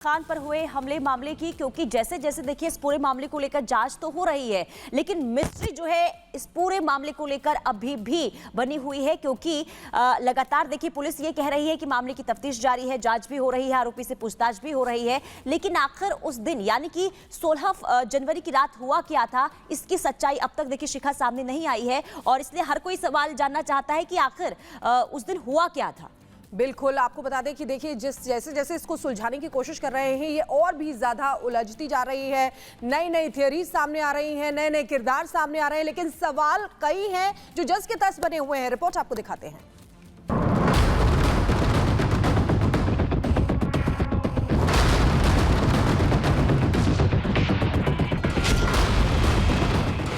खान पर हुए हमले मामले की, क्योंकि जैसे जैसे देखिए इस पूरे मामले को लेकर जांच तो हो रही है, लेकिन मिस्ट्री जो है इस पूरे मामले को लेकर अभी भी बनी हुई है। क्योंकि लगातार देखिए पुलिस ये कह रही है कि मामले की तफ्तीश जारी है, जांच भी हो रही है, आरोपी से पूछताछ भी हो रही है, लेकिन आखिर उस दिन यानी कि 16 जनवरी की रात हुआ क्या था, इसकी सच्चाई अब तक देखिए शिखा सामने नहीं आई है। और इसलिए हर कोई सवाल जानना चाहता है कि आखिर उस दिन हुआ क्या था। बिल्कुल, आपको बता दें कि देखिए जैसे जैसे इसको सुलझाने की कोशिश कर रहे हैं, ये और भी ज्यादा उलझती जा रही है। नई नई थियरीज सामने आ रही हैं, नए नए किरदार सामने आ रहे हैं, लेकिन सवाल कई हैं जो जस के तस बने हुए हैं। रिपोर्ट आपको दिखाते हैं।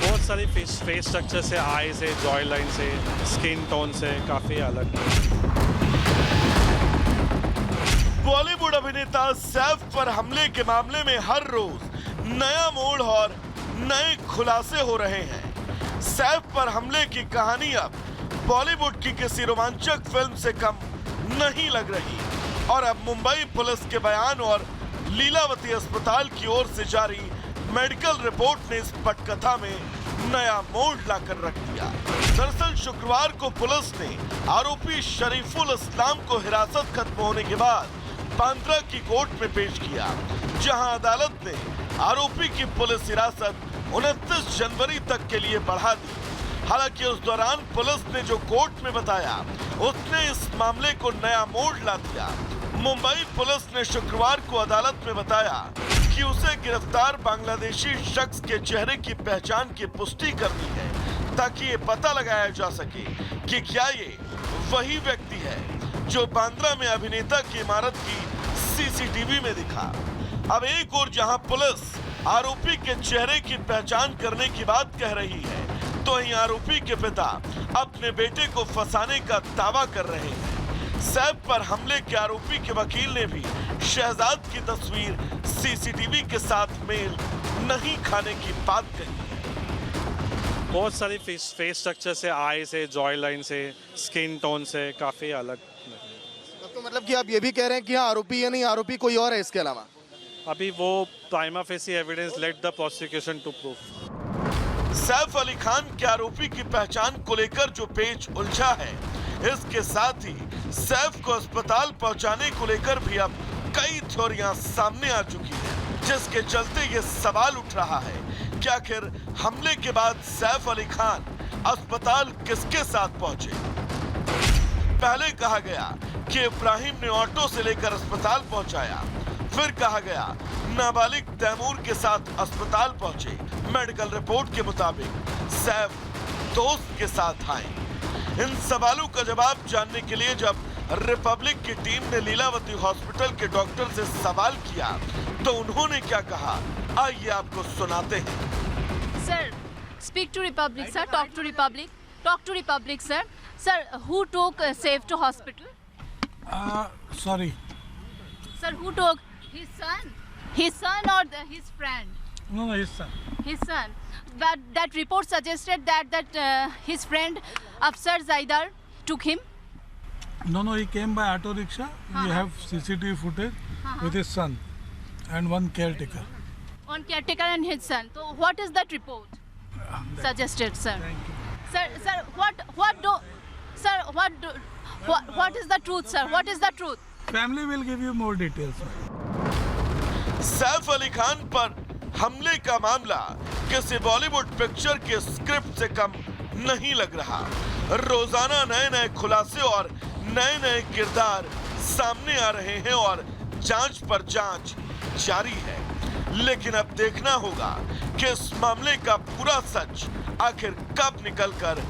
बहुत सारी फेस स्ट्रक्चर से, आई से, जॉय लाइन से, स्किन टोन से काफ़ी अलग। बॉलीवुड अभिनेता सैफ पर हमले के मामले में हर रोज नया मोड़ और नए खुलासे हो रहे हैं। सैफ पर हमले की कहानी अब बॉलीवुड की किसी रोमांचक फिल्म से कम नहीं लग रही और अब मुंबई पुलिस के बयान और लीलावती अस्पताल की ओर से जारी मेडिकल रिपोर्ट ने इस पटकथा में नया मोड़ लाकर रख दिया। दरअसल शुक्रवार को पुलिस ने आरोपी शरीफुल इस्लाम को हिरासत खत्म होने के बाद बांद्रा की कोर्ट में पेश किया, जहां अदालत ने आरोपी की पुलिस हिरासत 29 जनवरी तक के लिए बढ़ा दी। हालांकि उस दौरान पुलिस ने जो कोर्ट में बताया, उसने इस मामले को नया मोड़ ला दिया। मुंबई पुलिस ने शुक्रवार को अदालत में बताया कि उसे गिरफ्तार बांग्लादेशी शख्स के चेहरे की पहचान की पुष्टि करनी है, ताकि ये पता लगाया जा सके कि क्या ये वही व्यक्ति है जो बांद्रा में अभिनेता की इमारत की सीसीटीवी में दिखा। अब एक और जहां पुलिस आरोपी के चेहरे की पहचान करने की बात कह रही है, तो वहीं आरोपी के पिता अपने बेटे को फंसाने का दावा कर रहे हैं। सैफ पर हमले के आरोपी के वकील ने भी शहजाद की तस्वीर सीसीटीवी के साथ मेल नहीं खाने की बात कही है। बहुत सारी फेस स्ट्रक्चर से, आई से, जॉय लाइन से, स्किन टोन से काफ़ी अलग। तो मतलब कि आप ये भी कह रहे हैं कि हाँ आरोपी है, नहीं आरोपी कोई और है इसके अलावा? अभी वो prima facie evidence let the prosecution to proof. Saif Ali Khan के आरोपी की पहचान को लेकर जो पेच उलझा है, इसके साथ ही सैफ को अस्पताल पहुंचाने को लेकर भी अब कई थ्योरियां सामने आ चुकी हैं, जिसके चलते ये सवाल उठ रहा है कि आखिर हमले के बाद सैफ अली खान अस्पताल किसके साथ पहुंचे। पहले कहा गया कि इब्राहिम ने ऑटो से लेकर अस्पताल पहुंचाया, फिर कहा गया नाबालिग तैमूर के साथ अस्पताल पहुंचे। मेडिकल रिपोर्ट के मुताबिक सैफ दोस्त के साथ आए। इन सवालों का जवाब जानने के लिए जब रिपब्लिक की टीम ने लीलावती हॉस्पिटल के डॉक्टर से सवाल किया, तो उन्होंने क्या कहा, आइए आपको सुनाते हैं। Sir, speak to Republic, sir. Talk to Republic. Talk to Republic, sir. Sir, who took Saif to hospital? Sorry. Sir, who took his son? His son or his friend? No, his son. His son. But that report suggested that his friend Afsar Zaidar took him. No, he came by auto rickshaw. We have CCTV footage with his son and one caretaker. On caretaker and his son. So what is that report suggested, sir? Thank you. Sir, what is the truth, sir? What is the truth? Family will give you more details. Saif Ali Khan पर हमले का मामला किसी Bollywood picture के script से कम नहीं लग रहा। रोजाना नए नए खुलासे और नए नए किरदार सामने आ रहे हैं और जांच पर जांच जारी है। लेकिन अब देखना होगा कि इस मामले का पूरा सच आखिर कब निकलकर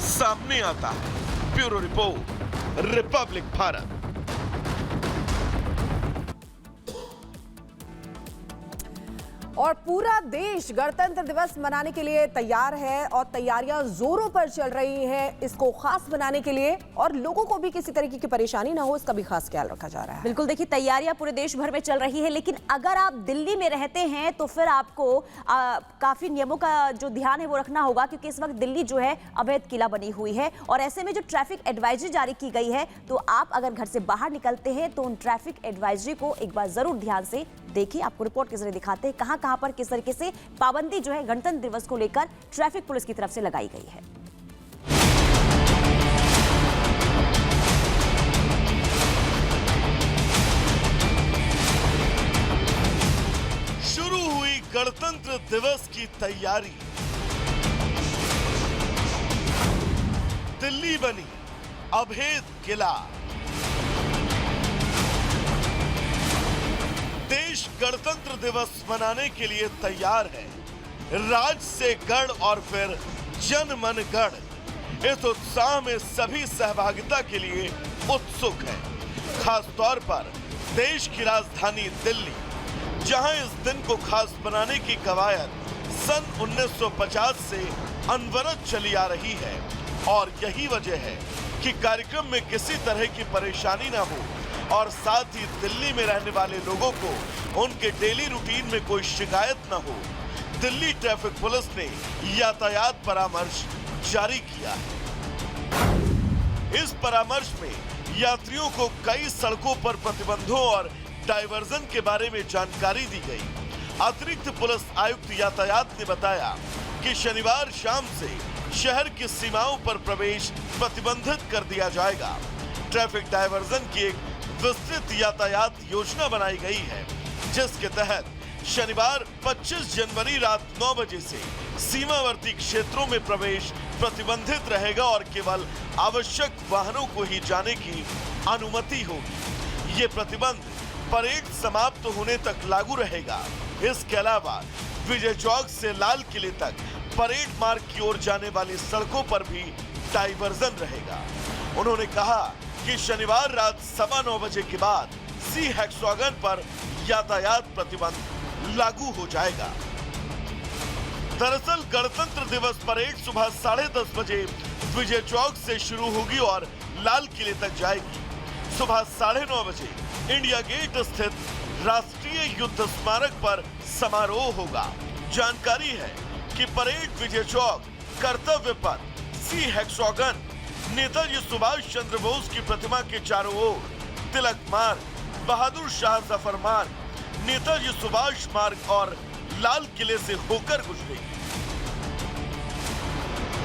सामने आता है। Bureau report, Republic Bharat. और पूरा देश गणतंत्र दिवस मनाने के लिए तैयार है और तैयारियां जोरों पर चल रही हैं इसको खास बनाने के लिए, और लोगों को भी किसी तरीके की परेशानी ना हो इसका भी खास ख्याल रखा जा रहा है। बिल्कुल, देखिए तैयारियां पूरे देश भर में चल रही है, लेकिन अगर आप दिल्ली में रहते हैं तो फिर आपको काफी नियमों का जो ध्यान है वो रखना होगा, क्योंकि इस वक्त दिल्ली जो है अवैध किला बनी हुई है और ऐसे में जो ट्रैफिक एडवाइजरी जारी की गई है, तो आप अगर घर से बाहर निकलते हैं तो उन ट्रैफिक एडवाइजरी को एक बार जरूर ध्यान से देखिए। आपको रिपोर्ट के जरिए दिखाते हैं कहां पर किस तरीके से पाबंदी जो है गणतंत्र दिवस को लेकर ट्रैफिक पुलिस की तरफ से लगाई गई है। शुरू हुई गणतंत्र दिवस की तैयारी। दिल्ली बनी अभेद किला। देश गणतंत्र दिवस मनाने के लिए तैयार है। राज से गढ़ और फिर जन मन गढ़। इस उत्साह में सभी सहभागिता के लिए उत्सुक हैं। खास तौर पर देश की राजधानी दिल्ली, जहां इस दिन को खास बनाने की कवायद सन 1950 से अनवरत चली आ रही है, और यही वजह है कि कार्यक्रम में किसी तरह की परेशानी न हो और साथ ही दिल्ली में रहने वाले लोगों को उनके डेली रूटीन में कोई शिकायत न हो। दिल्ली ट्रैफिक पुलिस ने यातायात परामर्श जारी किया है। इस परामर्श में यात्रियों को कई सड़कों पर प्रतिबंधों और डायवर्जन के बारे में जानकारी दी गई। अतिरिक्त पुलिस आयुक्त यातायात ने बताया कि शनिवार शाम से शहर की सीमाओं पर प्रवेश प्रतिबंधित कर दिया जाएगा। ट्रैफिक डायवर्जन की एक विस्तृत यातायात योजना बनाई गई है, जिसके तहत शनिवार 25 जनवरी रात 9 बजे से सीमावर्ती क्षेत्रों में प्रवेश प्रतिबंधित रहेगा और केवल आवश्यक वाहनों को ही जाने की अनुमति होगी। ये प्रतिबंध परेड समाप्त होने तक लागू रहेगा। इसके अलावा विजय चौक से लाल किले तक परेड मार्ग की ओर जाने वाली सड़कों पर भी डायवर्जन रहेगा। उन्होंने कहा कि शनिवार रात 9:15 बजे के बाद सी हेक्सागन पर यातायात प्रतिबंध लागू हो जाएगा। दरअसल गणतंत्र दिवस परेड सुबह 10:30 बजे विजय चौक से शुरू होगी और लाल किले तक जाएगी। सुबह 9:30 बजे इंडिया गेट स्थित राष्ट्रीय युद्ध स्मारक पर समारोह होगा। जानकारी है कि परेड विजय चौक, कर्तव्य पथ, सी हेक्सागन, नेताजी सुभाष चंद्र बोस की प्रतिमा के चारों ओर, तिलक मार्ग, बहादुर शाह जफर मार्ग, नेताजी सुभाष मार्ग और लाल किले से होकर गुजरेगी।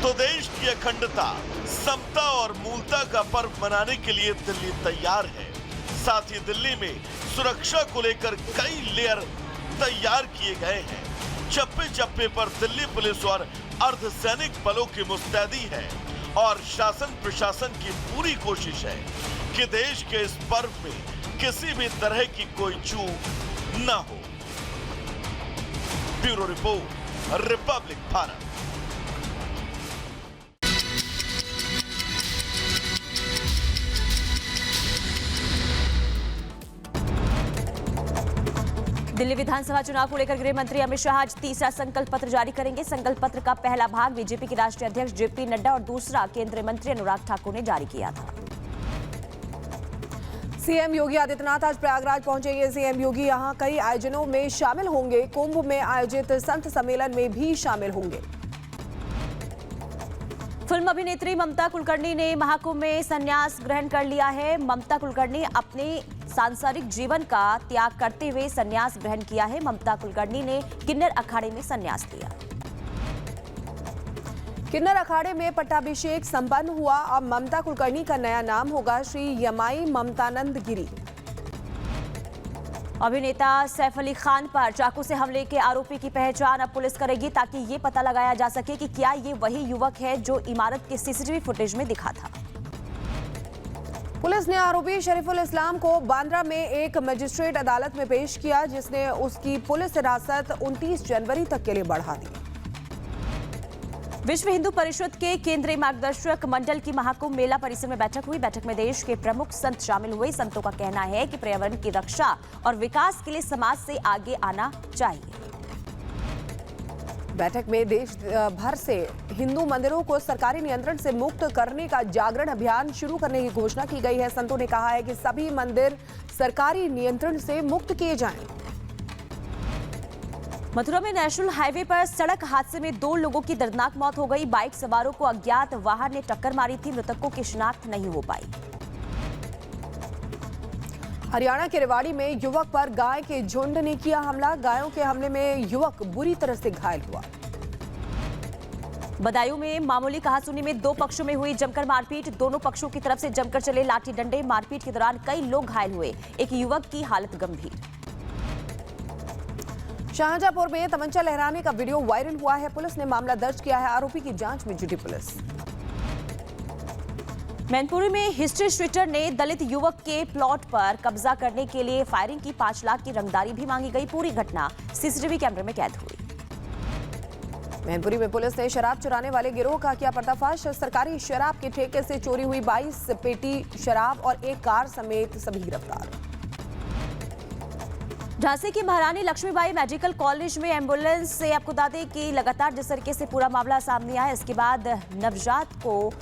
तो देश की अखंडता, समता और मूलता का पर्व मनाने के लिए दिल्ली तैयार है। साथ ही दिल्ली में सुरक्षा को लेकर कई लेयर तैयार किए गए हैं। चप्पे चप्पे पर दिल्ली पुलिस और अर्धसैनिक बलों की मुस्तैदी है और शासन प्रशासन की पूरी कोशिश है कि देश के इस पर्व में किसी भी तरह की कोई चूक न हो। Bureau report, Republic Bharat. Delhi विधानसभा चुनाव को लेकर गृह मंत्री अमित शाह आज तीसरा संकल्प पत्र जारी करेंगे। संकल्प पत्र का पहला भाग बीजेपी के राष्ट्रीय अध्यक्ष जेपी नड्डा और दूसरा केंद्रीय मंत्री अनुराग ठाकुर ने जारी किया था। सीएम योगी आदित्यनाथ आज प्रयागराज पहुंचेंगे। सीएम योगी यहां कई आयोजनों में शामिल होंगे। कुंभ में आयोजित संत सम्मेलन में भी शामिल होंगे। फिल्म अभिनेत्री ममता कुलकर्णी ने महाकुंभ में संन्यास ग्रहण कर लिया है। ममता कुलकर्णी अपने सांसारिक जीवन का त्याग करते हुए संन्यास ग्रहण किया है। ममता कुलकर्णी ने किन्नर अखाड़े में संन्यास लिया। किन्नर अखाड़े में पट्टाभिषेक संपन्न हुआ। अब ममता कुलकर्णी का नया नाम होगा श्री यमाई ममतानंद गिरी। अभिनेता सैफ अली खान पर चाकू से हमले के आरोपी की पहचान अब पुलिस करेगी, ताकि ये पता लगाया जा सके कि क्या ये वही युवक है जो इमारत के सीसीटीवी फुटेज में दिखा था। पुलिस ने आरोपी शरीफुल इस्लाम को बांद्रा में एक मजिस्ट्रेट अदालत में पेश किया, जिसने उसकी पुलिस हिरासत 29 जनवरी तक के लिए बढ़ा दी। विश्व हिंदू परिषद के केंद्रीय मार्गदर्शक मंडल की महाकुंभ मेला परिसर में बैठक हुई। बैठक में देश के प्रमुख संत शामिल हुए। संतों का कहना है कि पर्यावरण की रक्षा और विकास के लिए समाज से आगे आना चाहिए। बैठक में देश भर से हिंदू मंदिरों को सरकारी नियंत्रण से मुक्त करने का जागरण अभियान शुरू करने की घोषणा की गई है। संतों ने कहा है कि सभी मंदिर सरकारी नियंत्रण से मुक्त किए जाएं। मथुरा में नेशनल हाईवे पर सड़क हादसे में 2 लोगों की दर्दनाक मौत हो गई। बाइक सवारों को अज्ञात वाहन ने टक्कर मारी थी। मृतकों की शिनाख्त नहीं हो पाई। हरियाणा के रेवाड़ी में युवक पर गाय के झुंड ने किया हमला। गायों के हमले में युवक बुरी तरह से घायल हुआ। बदायूं में मामूली कहासुनी में 2 पक्षों में हुई जमकर मारपीट। दोनों पक्षों की तरफ से जमकर चले लाठी डंडे। मारपीट के दौरान कई लोग घायल हुए। एक युवक की हालत गंभीर। शाहजहांपुर में तमंचा लहराने का वीडियो वायरल हुआ है। पुलिस ने मामला दर्ज किया है। आरोपी की जांच में जुटी पुलिस। मैनपुरी में हिस्ट्री शीटर ने दलित युवक के प्लॉट पर कब्जा करने के लिए फायरिंग की। 5 लाख की रंगदारी भी मांगी गई। पूरी घटना सीसीटीवी कैमरे में कैद हुई। मैनपुरी में पुलिस ने शराब चुराने वाले गिरोह का किया पर्दाफाश। सरकारी शराब के ठेके से चोरी हुई 22 पेटी शराब और 1 कार समेत सभी गिरफ्तार। झांसी की महारानी लक्ष्मीबाई मेडिकल कॉलेज में एम्बुलेंस से आपको बता दें कि लगातार जिस तरीके से पूरा मामला सामने आया, इसके बाद नवजात को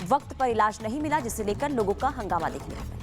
वक्त पर इलाज नहीं मिला, जिसे लेकर लोगों का हंगामा देखने लगा।